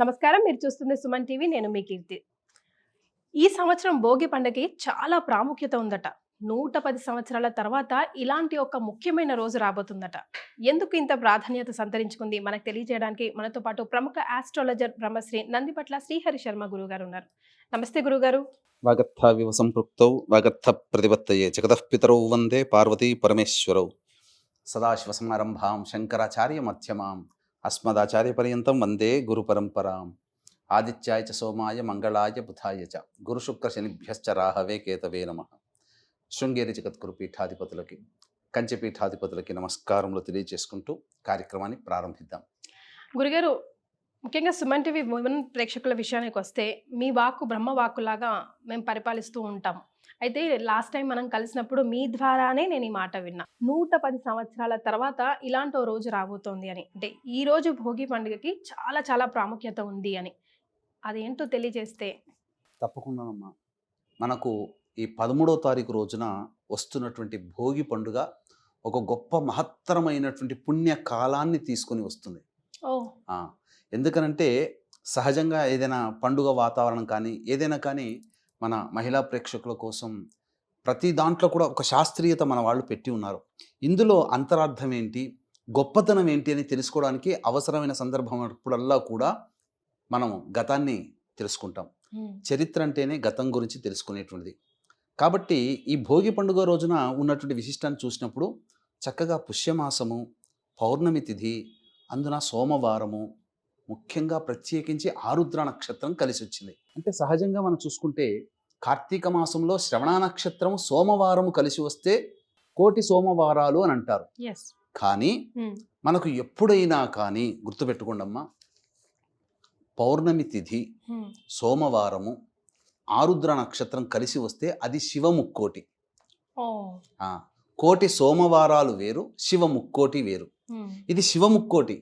నమస్కారం. మీరు చూస్తుంది సుమన్ టీవీ. నేను మీ కీర్తి. ఈ సంవత్సరం భోగి పండగకి చాలా ప్రాముఖ్యత ఉందట. 110 సంవత్సరాల తర్వాత ఇలాంటి ఒక ముఖ్యమైన రోజు రాబోతుందట. ఎందుకు ఇంత ప్రాధాన్యత సంతరించుకుంది మనకు తెలియజేయడానికి మనతో పాటు ప్రముఖ ఆస్ట్రాలజర్ బ్రహ్మశ్రీ నందిపట్ల శ్రీహరి శర్మ గురుగారు ఉన్నారు. నమస్తే గురుగారు. వాగర్థావివ సంపృక్తౌ వాగర్థ ప్రతిపత్తయే జగతః పితరౌ వందే పార్వతీ పరమేశ్వరౌ సదాశివసమారంభాం శంకరాచార్య మధ్యమాం అస్మదాచార్య పర్యంతం వందే గురు పరంపరాం ఆదిత్యాయ చ సోమాయ మంగళాయ బుధాయ చ గురు శుక్ర శనిభ్యశ్చ రాహవే కేతవే నమః. శృంగేరి జగద్గురు పీఠాధిపతులకి కంచె పీఠాధిపతులకి నమస్కారములు తెలియజేసుకుంటూ కార్యక్రమాన్ని ప్రారంభిద్దాం. గురుగారు, ముఖ్యంగా సుమన్ టీవీ ఉమెన్ ప్రేక్షకుల విషయానికి వస్తే మీ వాక్కు బ్రహ్మ వాక్కులాగా మేము పరిపాలిస్తూ ఉంటాం. అయితే లాస్ట్ టైం మనం కలిసినప్పుడు మీ ద్వారానే నేను ఈ మాట విన్నా. 110 సంవత్సరాల తర్వాత ఇలాంటి ఓ రోజు రాబోతోంది అని. అంటే ఈ రోజు భోగి పండుగకి చాలా చాలా ప్రాముఖ్యత ఉంది అని. అదేంటో తెలియజేస్తే. తప్పకుండానమ్మా. మనకు ఈ 13వ తారీఖు రోజున వస్తున్నటువంటి భోగి పండుగ ఒక గొప్ప మహత్తరమైనటువంటి పుణ్య కాలాన్ని తీసుకొని వస్తుంది. ఓ ఆ, ఎందుకనంటే సహజంగా ఏదైనా పండుగ వాతావరణం కానీ ఏదైనా కానీ మన మహిళా ప్రేక్షకుల కోసం ప్రతి దాంట్లో కూడా ఒక శాస్త్రీయత మన వాళ్ళు పెట్టి ఉన్నారు. ఇందులో అంతరార్థం ఏంటి, గొప్పతనం ఏంటి అని తెలుసుకోవడానికి అవసరమైన సందర్భం అప్పుడల్లా కూడా మనం గతాన్ని తెలుసుకుంటాం. చరిత్ర అంటేనే గతం గురించి తెలుసుకునేటువంటిది. కాబట్టి ఈ భోగి పండుగ రోజున ఉన్నటువంటి విశిష్టాన్ని చూసినప్పుడు చక్కగా పుష్యమాసము, పౌర్ణమి తిథి, అందున సోమవారము, ముఖ్యంగా ప్రత్యేకించి ఆరుద్ర నక్షత్రం కలిసి వచ్చింది. అంటే సహజంగా మనం చూసుకుంటే కార్తీక మాసంలో శ్రవణ నక్షత్రం సోమవారము కలిసి వస్తే కోటి సోమవారాలు అని అంటారు. కానీ మనకు ఎప్పుడైనా కానీ గుర్తుపెట్టుకోండమ్మా, పౌర్ణమి తిథి, సోమవారము, ఆరుద్ర నక్షత్రం కలిసి వస్తే అది శివముక్కోటి. కోటి సోమవారాలు వేరు, శివముక్కోటి వేరు. ఇది శివముక్కోటి.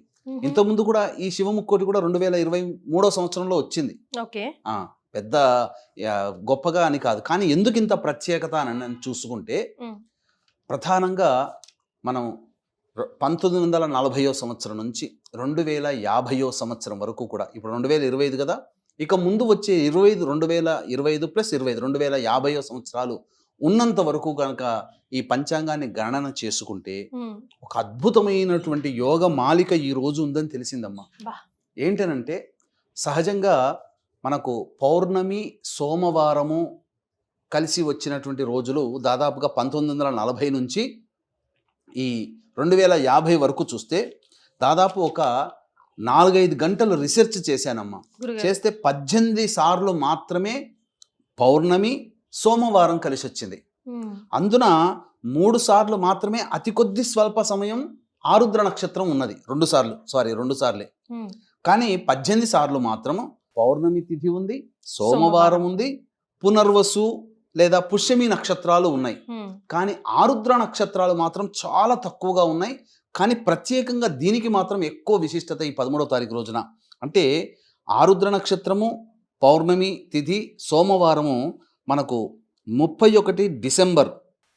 ఇంతకుముందు కూడా ఈ శివముక్కోటి కూడా 2023 సంవత్సరంలో వచ్చింది. పెద్ద గొప్పగా అని కాదు. కానీ ఎందుకు ఇంత ప్రత్యేకత అని చూసుకుంటే ప్రధానంగా మనం 1940 సంవత్సరం నుంచి 2050 సంవత్సరం వరకు కూడా, ఇప్పుడు 2025 కదా, ఇక ముందు వచ్చే 2025 ప్లస్ 2050 సంవత్సరాలు ఉన్నంత వరకు కనుక ఈ పంచాంగాన్ని గణన చేసుకుంటే ఒక అద్భుతమైనటువంటి యోగ మాలిక ఈ రోజు ఉందని తెలిసిందమ్మా. ఏంటనంటే సహజంగా మనకు పౌర్ణమి, సోమవారము కలిసి వచ్చినటువంటి రోజులు దాదాపుగా 1940 నుంచి ఈ 2050 వరకు చూస్తే దాదాపు ఒక 4-5 గంటలు రీసెర్చ్ చేశానమ్మా. చేస్తే 18 సార్లు మాత్రమే పౌర్ణమి, సోమవారం కలిసి వచ్చింది. అందున 3 సార్లు మాత్రమే అతి కొద్ది స్వల్ప సమయం ఆరుద్ర నక్షత్రం ఉన్నది. 2 సార్లే. కానీ 18 సార్లు మాత్రము పౌర్ణమి తిథి ఉంది, సోమవారం ఉంది, పునర్వసు లేదా పుష్యమి నక్షత్రాలు ఉన్నాయి. కానీ ఆరుద్ర నక్షత్రాలు మాత్రం చాలా తక్కువగా ఉన్నాయి. కానీ ప్రత్యేకంగా దీనికి మాత్రం ఎక్కువ విశిష్టత ఈ 13వ తారీఖు రోజున. అంటే ఆరుద్ర నక్షత్రము, పౌర్ణమి తిథి, సోమవారము మనకు 31 డిసెంబర్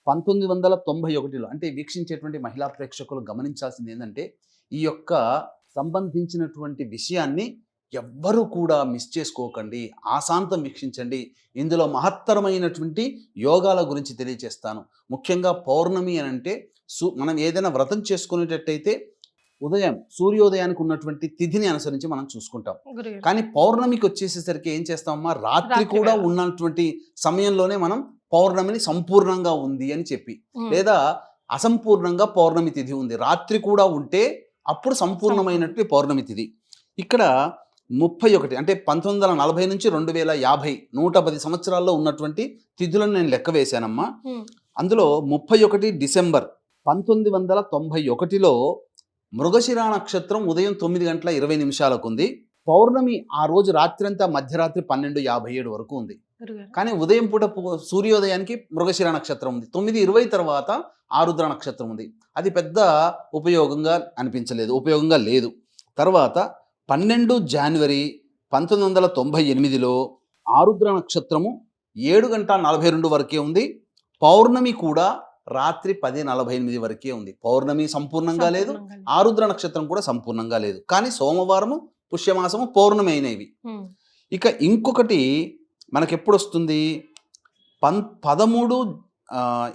1991లో, అంటే వీక్షించేటువంటి మహిళా ప్రేక్షకులు గమనించాల్సింది ఏంటంటే ఈ యొక్క సంబంధించినటువంటి విషయాన్ని ఎవ్వరూ కూడా మిస్ చేసుకోకండి, ఆశాంతం వీక్షించండి. ఇందులో మహత్తరమైనటువంటి యోగాల గురించి తెలియజేస్తాను. ముఖ్యంగా పౌర్ణమి అని అంటే మనం ఏదైనా వ్రతం చేసుకునేటట్టయితే ఉదయం సూర్యోదయానికి ఉన్నటువంటి తిథిని అనుసరించి మనం చూసుకుంటాం. కానీ పౌర్ణమికి వచ్చేసేసరికి ఏం చేస్తామమ్మా, రాత్రి కూడా ఉన్నటువంటి సమయంలోనే మనం పౌర్ణమిని సంపూర్ణంగా ఉంది అని చెప్పి, లేదా అసంపూర్ణంగా పౌర్ణమి తిథి ఉంది, రాత్రి కూడా ఉంటే అప్పుడు సంపూర్ణమైనటువంటి పౌర్ణమి తిథి. ఇక్కడ 31 అంటే 1940 నుంచి 2050 110 సంవత్సరాల్లో ఉన్నటువంటి తిథులను నేను లెక్క వేశానమ్మా. అందులో 31 డిసెంబర్ 1991లో మృగశిర నక్షత్రం ఉదయం 9:20 ఉంది. పౌర్ణమి ఆ రోజు రాత్రి అంతా మధ్యరాత్రి 12:57 వరకు ఉంది. కానీ ఉదయం పూట సూర్యోదయానికి మృగశిర నక్షత్రం ఉంది. 9:20 తర్వాత ఆరుద్ర నక్షత్రం ఉంది. అది పెద్ద ఉపయోగంగా లేదు. తర్వాత 12 జనవరి 1998లో ఆరుద్ర నక్షత్రము 7:42 వరకే ఉంది. పౌర్ణమి కూడా రాత్రి 10:48 వరకే ఉంది. పౌర్ణమి సంపూర్ణంగా లేదు, ఆరుద్ర నక్షత్రం కూడా సంపూర్ణంగా లేదు. కానీ సోమవారము, పుష్యమాసము పౌర్ణమి అయినవి. ఉమ్, ఇక ఇంకొకటి మనకి ఎప్పుడు వస్తుంది 13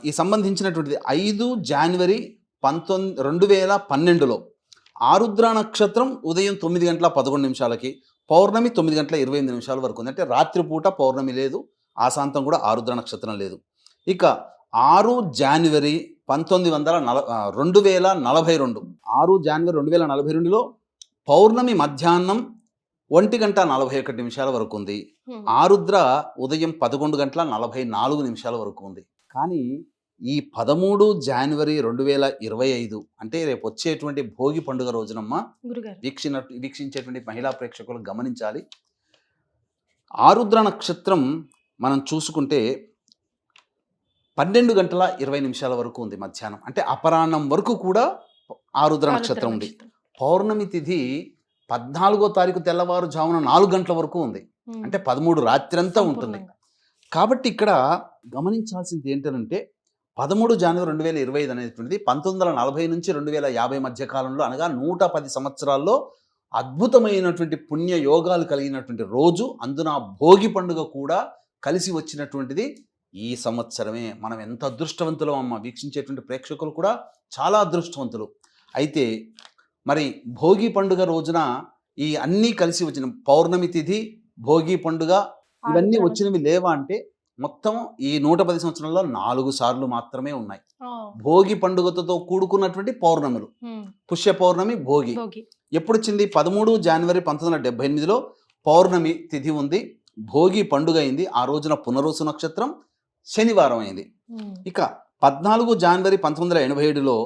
ఈ సంబంధించినటువంటిది 5 జనవరి 2012లో ఆరుద్ర నక్షత్రం ఉదయం 9 గంటల 11 నిమిషాలకి, పౌర్ణమి 9 గంటల 28 నిమిషాల వరకు ఉంది. అంటే రాత్రిపూట పౌర్ణమి లేదు, ఆశాంతం కూడా ఆరుద్ర నక్షత్రం లేదు. ఇక 6 జనవరి 2042 6 జనవరి 2042లో పౌర్ణమి మధ్యాహ్నం 1 గంట 41 నిమిషాల వరకు ఉంది. ఉమ్, ఆరుద్ర ఉదయం 11 గంటల 44 నిమిషాల వరకు ఉంది. కానీ ఈ 13 జనవరి 2025 అంటే రేపు వచ్చేటువంటి భోగి పండుగ రోజునమ్మ గురుగారు. వీక్షించేటువంటి మహిళా ప్రేక్షకులు గమనించాలి. ఆరుద్ర నక్షత్రం మనం చూసుకుంటే 12 గంటల 20 నిమిషాల వరకు ఉంది మధ్యాహ్నం. అంటే అపరాహ్నం వరకు కూడా ఆరుద్ర నక్షత్రం ఉంది. పౌర్ణమి తిథి 14వ తారీఖు తెల్లవారుజామున 4 గంటల వరకు ఉంది. ఉమ్, అంటే 13 రాత్రంతా ఉంటుంది. సంపూర్ణంగా. కాబట్టి ఇక్కడ గమనించాల్సింది ఏంటంటే 13 జనవరి 2025 అనేటువంటిది 1940 నుంచి 2050 మధ్య కాలంలో, అనగా 110 సంవత్సరాల్లో అద్భుతమైనటువంటి పుణ్య యోగాలు కలిగినటువంటి రోజు. అందున భోగి పండుగ కూడా కలిసి వచ్చినటువంటిది ఈ సంవత్సరమే. మనం ఎంత అదృష్టవంతులం అమ్మ, వీక్షించేటువంటి ప్రేక్షకులు కూడా చాలా అదృష్టవంతులు. అయితే మరి భోగి పండుగ రోజున ఈ అన్నీ కలిసి వచ్చిన పౌర్ణమి తిథి, భోగి పండుగ ఇవన్నీ వచ్చినవి లేవా అంటే మొత్తం ఈ 110 సంవత్సరాల్లో 4 సార్లు మాత్రమే ఉన్నాయి. ఆ, భోగి పండుగతో కూడుకున్నటువంటి పౌర్ణములు, ఉమ్, పుష్య పౌర్ణమి, భోగి భోగి. ఎప్పుడు వచ్చింది? 13 జనవరి 1978లో పౌర్ణమి తిథి ఉంది, భోగి పండుగ అయింది. ఆ రోజున పునరోసు నక్షత్రం శనివారం అయింది. ఉమ్, ఇక 14 జనవరి 1987లో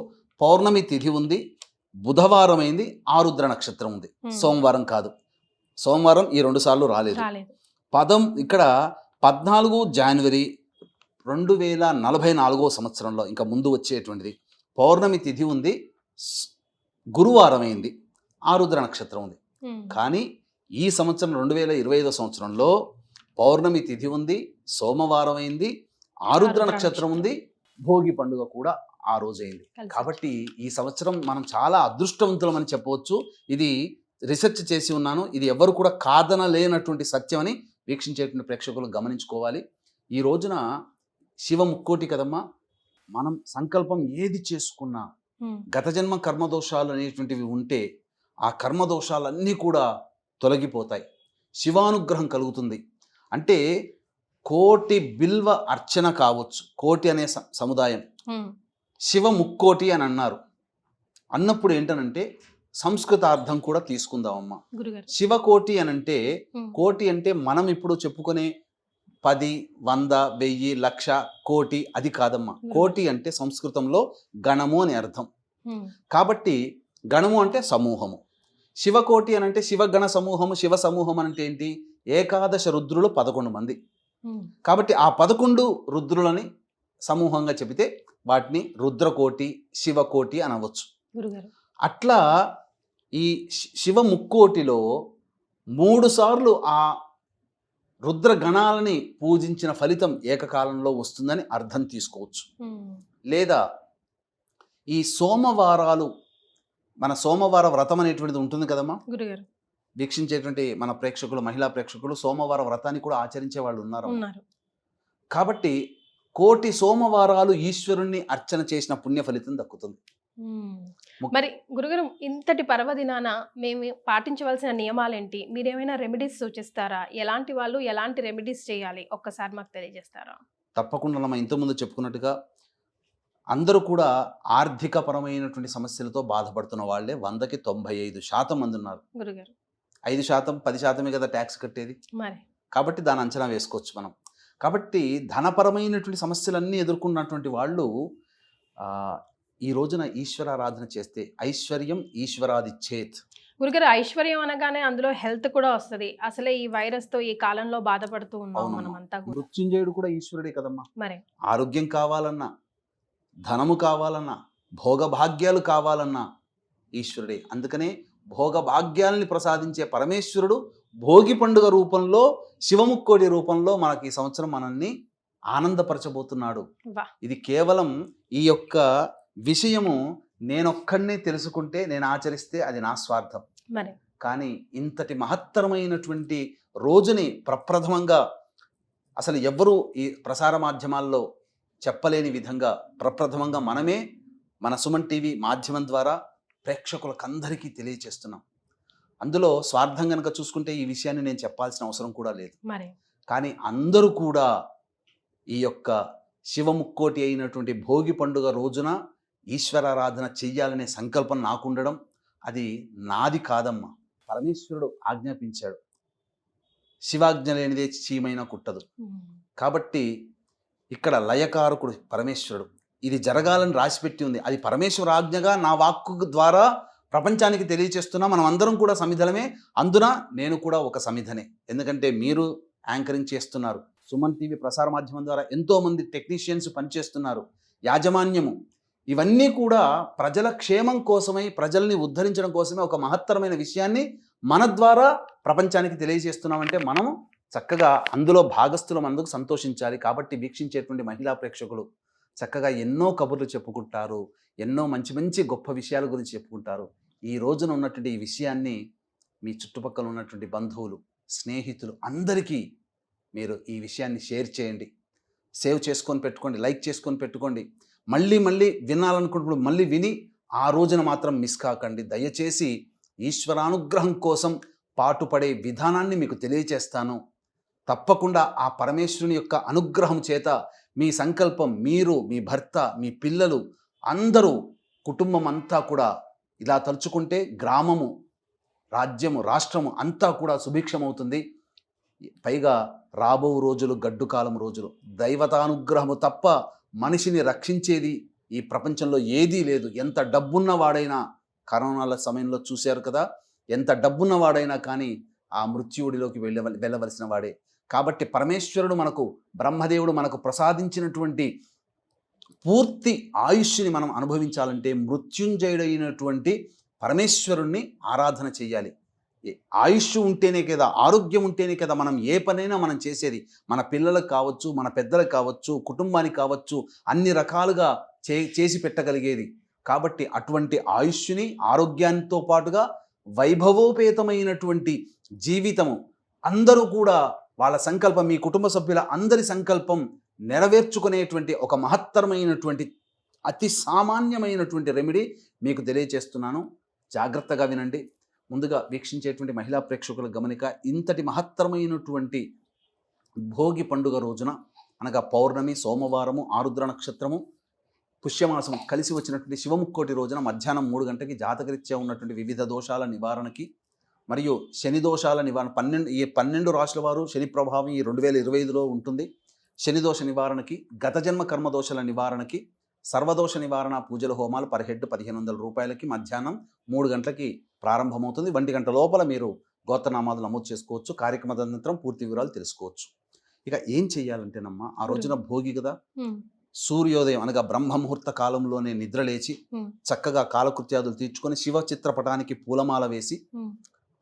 పౌర్ణమి తిథి ఉంది, బుధవారం అయింది, ఆరుద్ర నక్షత్రం ఉంది. సోమవారం కాదు, సోమవారం ఈ 2 సార్లు రాలేదు. రాలేదు. ఇక్కడ 14 జనవరి 2044 సంవత్సరంలో ఇంకా ముందు వచ్చేటువంటిది పౌర్ణమి తిథి ఉంది, గురువారం అయింది, ఆరుద్ర నక్షత్రం ఉంది. ఉమ్, కానీ ఈ సంవత్సరం 2025 సంవత్సరంలో పౌర్ణమి తిథి ఉంది, సోమవారం అయింది, ఆరుద్ర నక్షత్రం ఉంది, భోగి పండుగ కూడా ఆ రోజు అయింది. కలిసి కాబట్టి ఈ సంవత్సరం మనం చాలా అదృష్టవంతులమని చెప్పవచ్చు. ఇది రిసెర్చ్ చేసి ఉన్నాను, ఇది ఎవరు కూడా కాదనలేనటువంటి సత్యం అని వీక్షించేటువంటి ప్రేక్షకులు గమనించుకోవాలి. ఈ రోజున శివ ముక్కోటి కదమ్మా, మనం సంకల్పం ఏది చేసుకున్నా ఉమ్, గత జన్మ కర్మదోషాలు అనేటువంటివి ఉంటే ఆ కర్మదోషాలన్నీ కూడా తొలగిపోతాయి, శివానుగ్రహం కలుగుతుంది. అంటే కోటి బిల్వ అర్చన కావచ్చు, కోటి అనే సముదాయం, ఉమ్, శివ ముక్కోటి అని అన్నారు. అన్నప్పుడు ఏంటనంటే సంస్కృతార్థం కూడా తీసుకుందామమ్మా. గురుగారు. శివకోటి అని అంటే, ఉమ్, కోటి అంటే మనం ఇప్పుడు చెప్పుకునే 10, 100, 1000, 1,00,000, కోటి అది కాదమ్మా. కోటి అంటే సంస్కృతంలో గణము అని అర్థం. ఉమ్, కాబట్టి గణము అంటే సమూహము, శివకోటి అని అంటే శివగణ సమూహము, శివ సమూహం అంటే ఏంటి? ఏకాదశ రుద్రులు 11 మంది. ఉమ్, కాబట్టి ఆ 11 రుద్రులని సమూహంగా చెబితే వాటిని రుద్రకోటి, శివకోటి అనవచ్చు. గురుగారు. అట్లా ఈ శివ ముక్కోటిలో 3 సార్లు ఆ రుద్ర గణాలని పూజించిన ఫలితం ఏకకాలంలో వస్తుందని అర్థం తీసుకోవచ్చు. ఉమ్, లేదా ఈ సోమవారాలు, మన సోమవార వ్రతం అనేటువంటిది ఉంటుంది కదమ్మా. గురుగారు. వీక్షించేటువంటి మన ప్రేక్షకులు, మహిళా ప్రేక్షకులు సోమవార వ్రతాన్ని కూడా ఆచరించే వాళ్ళు ఉన్నారు. ఉన్నారు. కాబట్టి కోటి సోమవారాలు ఈశ్వరుణ్ణి అర్చన చేసిన పుణ్య ఫలితం దక్కుతుంది. ఉమ్. మరి గురుగారు, ఇంతటి పర్వదినాన మేము పాటించవలసిన నియమాలేంటి? మీరేమైనా రెమెడీస్ సూచిస్తారా? ఎలాంటి వాళ్ళు ఎలాంటి రెమెడీస్ చేయాలి ఒక్కసారి మాకు తెలియజేస్తారా? తప్పకుండా మనం ఇంతకుముందు చెప్పుకున్నట్టుగా అందరూ కూడా ఆర్థికపరమైనటువంటి సమస్యలతో బాధపడుతున్న వాళ్ళే 100కి 95% మంది ఉన్నారు. గురుగారు. 5%, 10% కదా ట్యాక్స్ కట్టేది. మరి కాబట్టి దాని అంచనా వేసుకోవచ్చు మనం. కాబట్టి ధనపరమైనటువంటి సమస్యలన్నీ ఎదుర్కొన్నటువంటి వాళ్ళు ఈ రోజున ఈశ్వరారాధన చేస్తే ఐశ్వర్యం ఈశ్వరాదిచ్చేత్. గురుగారు, ఐశ్వర్యం అనగానే అందులో హెల్త్ కూడా వస్తుంది. అసలే ఈ వైరస్ తో ఈ కాలంలో బాధపడుతూ ఉన్నాం మనం అంతా కూడా. మృత్యుంజయుడు కూడా ఈశ్వరుడే కదమ్మా. మరి ఆరోగ్యం కావాలన్నా, ధనము కావాలన్నా, భోగభాగ్యాలు కావాలన్నా ఈశ్వరుడే. అందుకనే భోగభాగ్యాలని ప్రసాదించే పరమేశ్వరుడు భోగి పండుగ రూపంలో, శివముక్కోడి రూపంలో మనకి ఈ సంవత్సరం మనల్ని ఆనందపరచబోతున్నాడు. వా. ఇది కేవలం ఈ యొక్క విషయము నేనొక్కడినే తెలుసుకుంటే, నేను ఆచరిస్తే అది నా స్వార్థం. మరి కానీ ఇంతటి మహత్తరమైనటువంటి రోజుని ప్రప్రథమంగా అసలు ఎవ్వరూ ఈ ప్రసార మాధ్యమాల్లో చెప్పలేని విధంగా ప్రప్రథమంగా మనమే మన సుమన్ టీవీ మాధ్యమం ద్వారా ప్రేక్షకులకందరికీ తెలియచేస్తున్నాం. అందులో స్వార్థం కనుక చూసుకుంటే ఈ విషయాన్ని నేను చెప్పాల్సిన అవసరం కూడా లేదు. మరి కానీ అందరూ కూడా ఈ యొక్క శివముక్కోటి అయినటువంటి భోగి పండుగ రోజున ఈశ్వరారాధన చెయ్యాలనే సంకల్పం నాకుండడం అది నాది కాదమ్మా. పరమేశ్వరుడు ఆజ్ఞాపించాడు. శివాజ్ఞ లేనిదే చీమైనా కుట్టదు. కాబట్టి ఇక్కడ లయకారకుడు పరమేశ్వరుడు. ఇది జరగాలని రాసిపెట్టి ఉంది. అది పరమేశ్వర ఆజ్ఞగా నా వాక్కు ద్వారా ప్రపంచానికి తెలియచేస్తున్నా. మనం అందరం కూడా సమిధలమే. అందున నేను కూడా ఒక సమిధనే. ఎందుకంటే మీరు యాంకరింగ్ చేస్తున్నారు. సుమన్ టీవీ ప్రసార మాధ్యమం ద్వారా ఎంతోమంది టెక్నీషియన్స్ పనిచేస్తున్నారు. యాజమాన్యము ఇవన్నీ కూడా ప్రజల క్షేమం కోసమై, ప్రజల్ని ఉద్ధరించడం కోసమే ఒక మహత్తరమైన విషయాన్ని మన ద్వారా ప్రపంచానికి తెలియజేస్తున్నామంటే మనము చక్కగా అందులో భాగస్థులం, అందుకు సంతోషించాలి. కాబట్టి వీక్షించేటువంటి మహిళా ప్రేక్షకులు చక్కగా ఎన్నో కబుర్లు చెప్పుకుంటారు, ఎన్నో మంచి మంచి గొప్ప విషయాల గురించి చెప్పుకుంటారు. ఈ రోజున ఉన్నటువంటి ఈ విషయాన్ని మీ చుట్టుపక్కల ఉన్నటువంటి బంధువులు, స్నేహితులు అందరికీ మీరు ఈ విషయాన్ని షేర్ చేయండి. సేవ్ చేసుకొని పెట్టుకోండి, లైక్ చేసుకొని పెట్టుకోండి. మళ్ళీ మళ్ళీ వినాలనుకున్నప్పుడు మళ్ళీ విని ఆ రోజున మాత్రం మిస్ కాకండి. దయచేసి ఈశ్వరానుగ్రహం కోసం పాటుపడే విధానాన్ని మీకు తెలియచేస్తాను. తప్పకుండా ఆ పరమేశ్వరుని యొక్క అనుగ్రహం చేత మీ సంకల్పం, మీరు, మీ భర్త, మీ పిల్లలు అందరూ, కుటుంబం అంతా కూడా ఇలా తలుచుకుంటే గ్రామము, రాజ్యము, రాష్ట్రము అంతా కూడా సుభిక్షమవుతుంది. పైగా రాబో రోజులు గడ్డు కాలం రోజులు. దైవతానుగ్రహము తప్ప మనిషిని రక్షించేది ఈ ప్రపంచంలో ఏదీ లేదు. ఎంత డబ్బున్న వాడైనా, కరోనాల సమయంలో చూశారు కదా, ఎంత డబ్బున్న వాడైనా కానీ ఆ మృత్యువుడిలోకి వెళ్ళవలసిన వాడే. కాబట్టి పరమేశ్వరుడు మనకు, బ్రహ్మదేవుడు మనకు ప్రసాదించినటువంటి పూర్తి ఆయుష్ని మనం అనుభవించాలంటే మృత్యుంజయుడైనటువంటి పరమేశ్వరుణ్ణి ఆరాధన చేయాలి. ఆయుష్ ఉంటేనే కదా, ఆరోగ్యం ఉంటేనే కదా మనం ఏ పనైనా మనం చేసేది. మన పిల్లలకు కావచ్చు, మన పెద్దలకు కావచ్చు, కుటుంబానికి కావచ్చు, అన్ని రకాలుగా చేసి పెట్టగలిగేది. కాబట్టి అటువంటి ఆయుష్ని, ఆరోగ్యంతో పాటుగా వైభవోపేతమైనటువంటి జీవితము, అందరూ కూడా వాళ్ళ సంకల్పం, మీ కుటుంబ సభ్యుల అందరి సంకల్పం నెరవేర్చుకునేటువంటి ఒక మహత్తరమైనటువంటి, అతి సామాన్యమైనటువంటి రెమెడీ మీకు తెలియచేస్తున్నాను. జాగ్రత్తగా వినండి. ముందుగా వీక్షించేటువంటి మహిళా ప్రేక్షకుల గమనిక, ఇంతటి మహత్తరమైనటువంటి భోగి పండుగ రోజున, అనగా పౌర్ణమి, సోమవారము, ఆరుద్ర నక్షత్రము, పుష్యమాసం కలిసి వచ్చినటువంటి శివముక్కోటి రోజున మధ్యాహ్నం 3 గంటలకి జాతకరీత్యా ఉన్నటువంటి వివిధ దోషాల నివారణకి మరియు శని దోషాల నివారణ, 12 రాశుల వారు శని ప్రభావం ఈ 2025లో ఉంటుంది. శని దోష నివారణకి, గత జన్మ కర్మదోషాల నివారణకి, సర్వదోష నివారణ పూజల హోమాలు పర్ హెడ్ 1500 రూపాయలకి మధ్యాహ్నం 3 గంటలకి ప్రారంభమవుతుంది. 1 గంట లోపల మీరు గోత్రనామాలు నమోదు చేసుకోవచ్చు. కార్యక్రమ అనంతరం పూర్తి వివరాలు తెలుసుకోవచ్చు. ఇక ఏం చెయ్యాలంటేనమ్మా, ఆ రోజున భోగి కదా, సూర్యోదయం అనగా బ్రహ్మముహూర్త కాలంలోనే నిద్రలేచి చక్కగా కాలకృత్యాదులు తీర్చుకొని శివ చిత్రపటానికి పూలమాల వేసి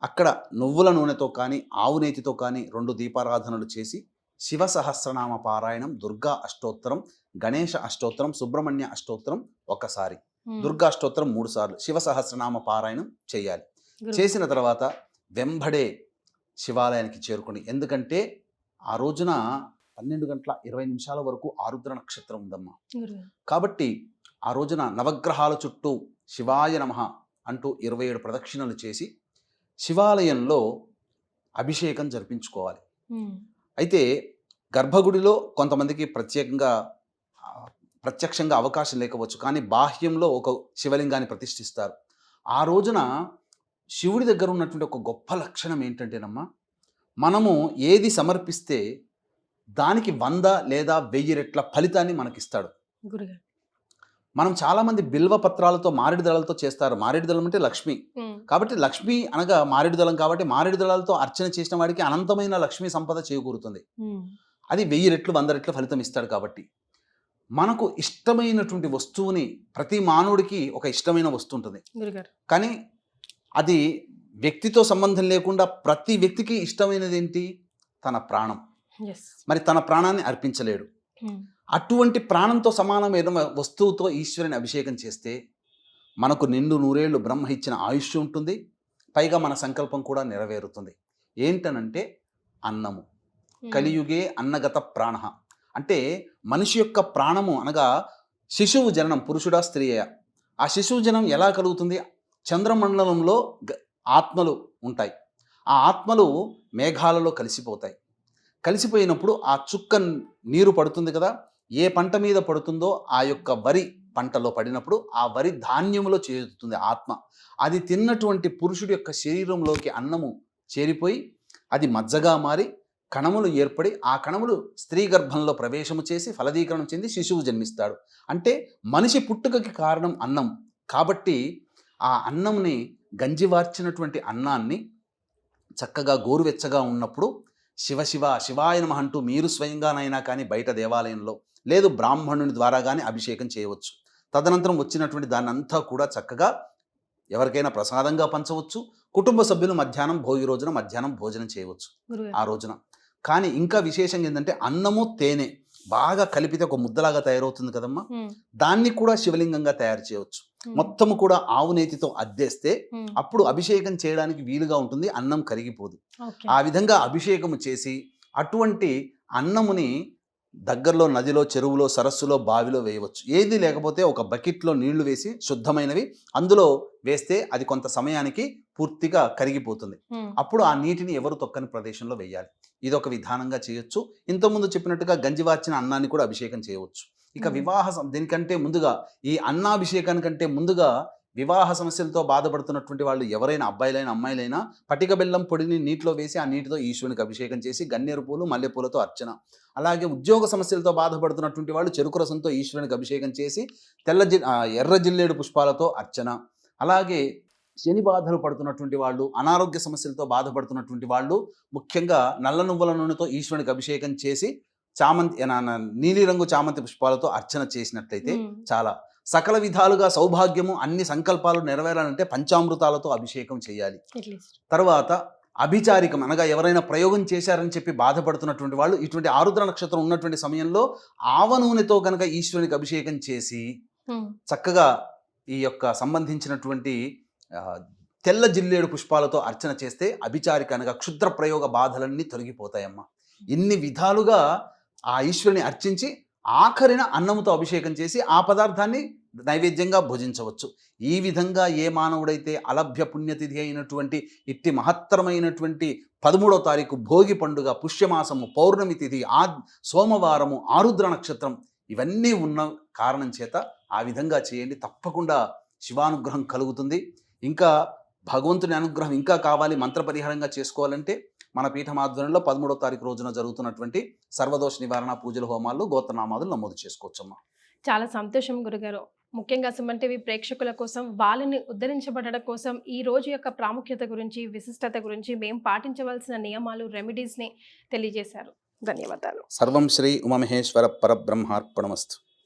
అక్కడ నువ్వుల నూనెతో కానీ ఆవు నేతితో కానీ 2 దీపారాధనలు చేసి శివ సహస్రనామ పారాయణం, దుర్గా అష్టోత్తరం, గణేష అష్టోత్తరం, సుబ్రహ్మణ్య అష్టోత్తరం ఒకసారి, దుర్గా అష్టోత్తరం 3 సార్లు, శివ సహస్రనామ పారాయణం చేయాలి. చేసిన తర్వాత వెంబడే శివాలయానికి చేరుకోండి. ఎందుకంటే ఆ రోజున 12:20 వరకు ఆరుద్ర నక్షత్రం ఉందమ్మా. కాబట్టి ఆ రోజున నవగ్రహాల చుట్టూ శివాయ నమః అంటూ 27 ప్రదక్షిణలు చేసి శివాలయంలో అభిషేకం జరిపించుకోవాలి. అయితే గర్భగుడిలో కొంతమందికి ప్రత్యక్షంగా అవకాశం లేకపోవచ్చు, కానీ బాహ్యంలో ఒక శివలింగాన్ని ప్రతిష్ఠిస్తారు. ఆ రోజున శివుడి దగ్గర ఉన్నటువంటి ఒక గొప్ప లక్షణం ఏంటంటేనమ్మా, మనము ఏది సమర్పిస్తే దానికి 100 లేదా 1000 రెట్ల ఫలితాన్ని మనకిస్తాడు. మనం చాలామంది బిల్వ పత్రాలతో, మారేడు దళాలతో చేస్తారు. మారేడు దళం అంటే లక్ష్మి. కాబట్టి లక్ష్మి అనగా మారేడు దళం, కాబట్టి మారేడు దళాలతో అర్చన చేసిన వాడికి అనంతమైన లక్ష్మీ సంపద చేకూరుతుంది. అది 1000 రెట్లు 100 రెట్ల ఫలితం ఇస్తాడు. కాబట్టి మనకు ఇష్టమైనటువంటి వస్తువుని, ప్రతి మానవుడికి ఒక ఇష్టమైన వస్తువు ఉంటుంది, కానీ అది వ్యక్తితో సంబంధం లేకుండా ప్రతి వ్యక్తికి ఇష్టమైనది ఏంటి? తన ప్రాణం. మరి తన ప్రాణాన్ని అర్పించలేడు. అటువంటి ప్రాణంతో సమానమైన వస్తువుతో ఈశ్వరుని అభిషేకం చేస్తే మనకు నిండు 100 ఏళ్ళు బ్రహ్మ ఇచ్చిన ఆయుష్ ఉంటుంది. పైగా మన సంకల్పం కూడా నెరవేరుతుంది. ఏంటనంటే అన్నము. కలియుగే అన్నగత ప్రాణ. అంటే మనిషి యొక్క ప్రాణము అనగా శిశువు జననం, పురుషుడా స్త్రీయా, ఆ శిశువు జనం ఎలా కలుగుతుంది? చంద్రమండలంలో ఆత్మలు ఉంటాయి. ఆ ఆత్మలు మేఘాలలో కలిసిపోతాయి. కలిసిపోయినప్పుడు ఆ చుక్క నీరు పడుతుంది కదా, ఏ పంట మీద పడుతుందో ఆ యొక్క వరి పంటలో పడినప్పుడు ఆ వరి ధాన్యములో చేరుతుంది ఆత్మ. అది తిన్నటువంటి పురుషుడి యొక్క శరీరంలోకి అన్నము చేరిపోయి అది మజ్జగా మారి కణములు ఏర్పడి ఆ కణములు స్త్రీ గర్భంలో ప్రవేశము చేసి ఫలదీకరణం చెంది శిశువు జన్మిస్తాడు. అంటే మనిషి పుట్టుకకి కారణం అన్నం. కాబట్టి ఆ అన్నంని గంజివార్చినటువంటి అన్నాన్ని చక్కగా గోరువెచ్చగా ఉన్నప్పుడు శివ శివ శివాయ నమః అంటూ మీరు స్వయంగానైనా కానీ బయట దేవాలయంలో లేదు బ్రాహ్మణుని ద్వారా కానీ అభిషేకం చేయవచ్చు. తదనంతరం వచ్చినటువంటి దాన్ని అంతా కూడా చక్కగా ఎవరికైనా ప్రసాదంగా పంచవచ్చు. కుటుంబ సభ్యులు మధ్యాహ్నం భోగి రోజున మధ్యాహ్నం భోజనం చేయవచ్చు ఆ రోజున. కానీ ఇంకా విశేషంగా ఏంటంటే అన్నము తేనె బాగా కలిపితే ఒక ముద్దలాగా తయారవుతుంది కదమ్మా, దాన్ని కూడా శివలింగంగా తయారు చేయవచ్చు. మొత్తము కూడా ఆవు నేతితో అద్దేస్తే అప్పుడు అభిషేకం చేయడానికి వీలుగా ఉంటుంది, అన్నం కరిగిపోదు. ఆ విధంగా అభిషేకము చేసి అటువంటి అన్నముని దగ్గరలో నదిలో, చెరువులో, సరస్సులో, బావిలో వేయవచ్చు. ఏది లేకపోతే ఒక బకెట్లో నీళ్లు వేసి శుద్ధమైనవి అందులో వేస్తే అది కొంత సమయానికి పూర్తిగా కరిగిపోతుంది. అప్పుడు ఆ నీటిని ఎవరు తొక్కని ప్రదేశంలో వేయాలి. ఇది ఒక విధానంగా చేయొచ్చు. ఇంతకుముందు చెప్పినట్టుగా గంజివార్చిన అన్నాన్ని కూడా అభిషేకం చేయవచ్చు. ఇక దీనికంటే ముందుగా ఈ అన్నాభిషేకానికంటే ముందుగా వివాహ సమస్యలతో బాధపడుతున్నటువంటి వాళ్ళు ఎవరైనా అబ్బాయిలైనా అమ్మాయిలైనా పటిక బెల్లం పొడిని నీటిలో వేసి ఆ నీటితో ఈశ్వరునికి అభిషేకం చేసి గన్నేరు పూలు మల్లెపూలతో అర్చన. అలాగే ఉద్యోగ సమస్యలతో బాధపడుతున్నటువంటి వాళ్ళు చెరుకు రసంతో ఈశ్వరునికి అభిషేకం చేసి ఎర్ర జిల్లేడు పుష్పాలతో అర్చన. అలాగే శని బాధలు పడుతున్నటువంటి వాళ్ళు, అనారోగ్య సమస్యలతో బాధపడుతున్నటువంటి వాళ్ళు ముఖ్యంగా నల్ల నువ్వుల నూనెతో ఈశ్వరునికి అభిషేకం చేసి నీలిరంగు చామంతి పుష్పాలతో అర్చన చేసినట్లయితే చాలా సకల విధాలుగా సౌభాగ్యము, అన్ని సంకల్పాలు నెరవేరాలంటే పంచామృతాలతో అభిషేకం చేయాలి. తర్వాత అభిచారికం అనగా ఎవరైనా ప్రయోగం చేశారని చెప్పి బాధపడుతున్నటువంటి వాళ్ళు ఇటువంటి ఆరుద్ర నక్షత్రం ఉన్నటువంటి సమయంలో ఆవ నూనెతో కనుక ఈశ్వరునికి అభిషేకం చేసి చక్కగా ఈ యొక్క సంబంధించినటువంటి తెల్ల జిల్లేడు పుష్పాలతో అర్చన చేస్తే అభిచారిక అనగా క్షుద్ర ప్రయోగ బాధలన్నీ తొలగిపోతాయమ్మా. ఇన్ని విధాలుగా ఆ ఈశ్వరుని అర్చించి ఆఖరిన అన్నముతో అభిషేకం చేసి ఆ పదార్థాన్ని నైవేద్యంగా భుజించవచ్చు. ఈ విధంగా ఏ మానవుడైతే అలభ్య పుణ్యతిథి అయినటువంటి ఇట్టి మహత్తరమైనటువంటి 13వ తారీఖు భోగి పండుగ, పుష్యమాసము, పౌర్ణమి తిథి, సోమవారము, ఆరుద్ర నక్షత్రం ఇవన్నీ ఉన్న కారణం చేత ఆ విధంగా చేయండి. తప్పకుండా శివానుగ్రహం కలుగుతుంది. ఇంకా భగవంతుని అనుగ్రహం ఇంకా కావాలి, మంత్ర పరిహారంగా చేసుకోవాలంటే మన పీఠం ఆధ్వర్యంలో 13వ తారీఖు రోజున జరుగుతున్నటువంటి సర్వదోష నివారణ పూజల హోమాల్లో గోత్రనామాదులు నమోదు చేసుకోవచ్చమ్మా. చాలా సంతోషం గురుగారు. ముఖ్యంగా సుమన్ టీవీ ప్రేక్షకుల కోసం, వాళ్ళని ఉద్ధరించబడడం కోసం ఈ రోజు యొక్క ప్రాముఖ్యత గురించి, విశిష్టత గురించి, మేము పాటించవలసిన నియమాలు, రెమెడీస్ని తెలియజేశారు. ధన్యవాదాలు. సర్వం శ్రీ ఉమామహేశ్వర పరబ్రహ్మార్పణమస్తు.